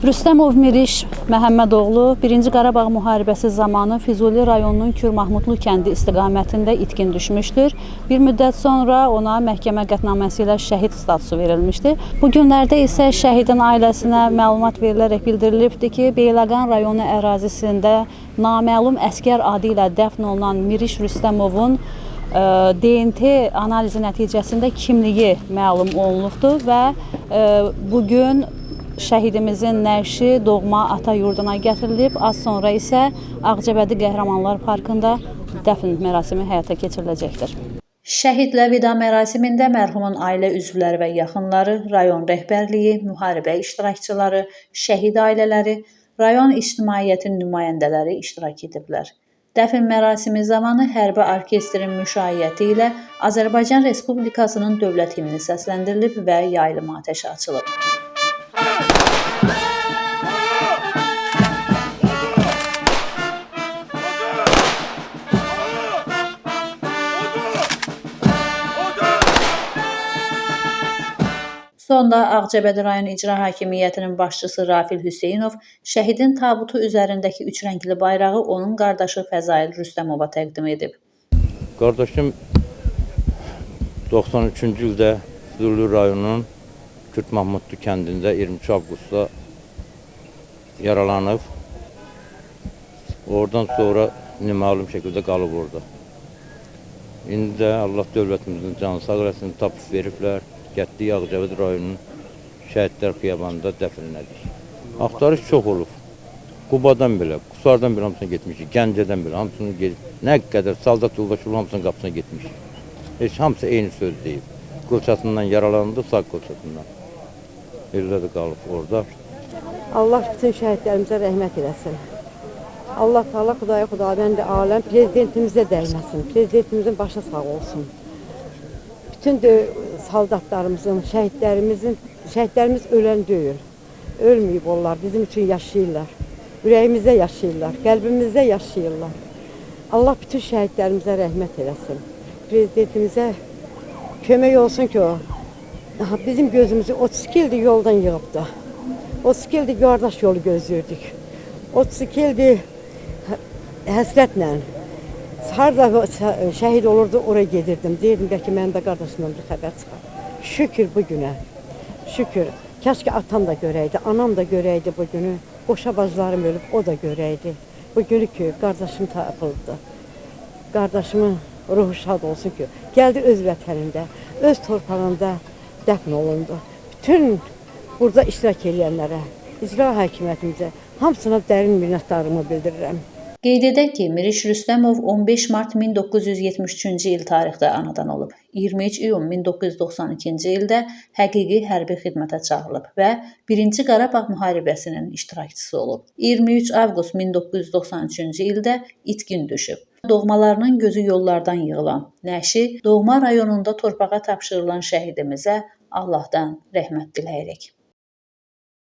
Rüstəmov Miriş Məhəmmədoğlu 1-ci Qarabağ müharibəsi zamanı Füzuli rayonunun Kürmahmudlu kəndi istiqamətində itkin düşmüşdür. Bir müddət sonra ona məhkəmə qətnaməsi ilə şəhid statusu verilmişdir. Bu günlərdə isə şəhidin ailəsinə məlumat verilərək bildirilibdir ki, Beyləqan rayonu ərazisində naməlum əskər adı ilə dəfn olunan Miriş Rüstəmovun DNT analizi nəticəsində kimliyi məlum olunubdur və bugün şəhidimizin nəşi doğma ata yurduna gətirilib. Az sonra isə Ağcabədi Qəhrəmanlar Parkında dəfn mərasimi həyata keçiriləcəkdir. Şəhidlə vida mərasimində mərhumun ailə üzvləri və yaxınları, rayon rəhbərliyi, müharibə iştirakçıları, şəhid ailələri, rayon ictimaiyyətinin nümayəndələri iştirak ediblər. Dəfn mərasimi zamanı hərbi orkestrin müşayiəti ilə Azərbaycan Respublikasının dövlət himni səsləndirilib və yayılma atəşi açılıb. Sonda Ağcabədi rayon İcra Hakimiyyətinin başçısı Rafil Hüseynov şəhidin tabutu üzərindəki üç rəngli bayrağı onun qardaşı Fəzail Rüstəmova təqdim edib. Qardaşım 93-cü ildə Füzuli rayonunun Kürmahmudlu kəndində 23 avqustda yaralanıb. Oradan sonra naməlum şəkildə qalıb orada. İndi də Allah dövlətimizin canı sağ eləsin, tapıb veriblər. Getdik Ağcabədi rayonunun şəhidlər xiyabanında dəfn elədik. Axtarış çox olub. Qubadan belə, Qusardan belə hamısına getmişik, Gəncədən belə hamısını gedib. Nə qədər saldat yoldaşı hamısının qapısına getmişik. Heç hamısı eyni söz deyib. Qılçasından yaralandı, sağ qılçasından. Elə də qalıb orada. Allah bütün şəhidlərimizə rəhmət eləsin. Allah Teala Xudavənd aləm prezidentimizə dəyməsin. Prezidentimizin başı sağ olsun. Bütün saldatlarımızın, şəhidlərimiz ölən deyil. Ölməyib onlar, bizim üçün yaşayırlar. Ürəyimizdə yaşayırlar, qəlbimizdə yaşayırlar. Allah bütün şəhidlərimizə rəhmət eləsin. Prezidentimizə kömək olsun ki, o bizim gözümüzü 32 ildir yoldan yığıbdı. 32 ildir qardaş yolu gözlürdük. 32 ildir həsrətlə. Harada şəhid olurdu, oraya gedirdim. Deyirdim, bəlkə mənim də qardaşımdan bir xəbər çıxar. Şükür bu günə, şükür. Kəşke atam da görəydi, anam da görəydi bu günü. Qoşa bacılarım ölüb, o da görəydi. Bu günü ki, qardaşım tapıldı. Qardaşımın ruhu şad olsun ki, gəldi öz vətənində, öz torpağında dəfn olundu. Bütün burada iştirak edənlərə, icra hakimiyyətimizə, hamısına dərin minnətdarlığımı bildirirəm. Qeyd edək ki, Miriş Rüstəmov 15 mart 1973-cü il tarixdə anadan olub. 23 iyun 1992-ci ildə həqiqi hərbi xidmətə çağırılıb və 1-ci Qarabağ müharibəsinin iştirakçısı olub. 23 avqust 1993-cü ildə itkin düşüb. Doğmalarının gözü yollardan yığılan nəşi doğma rayonunda torpağa tapşırılan şəhidimizə Allahdan rəhmət diləyirik.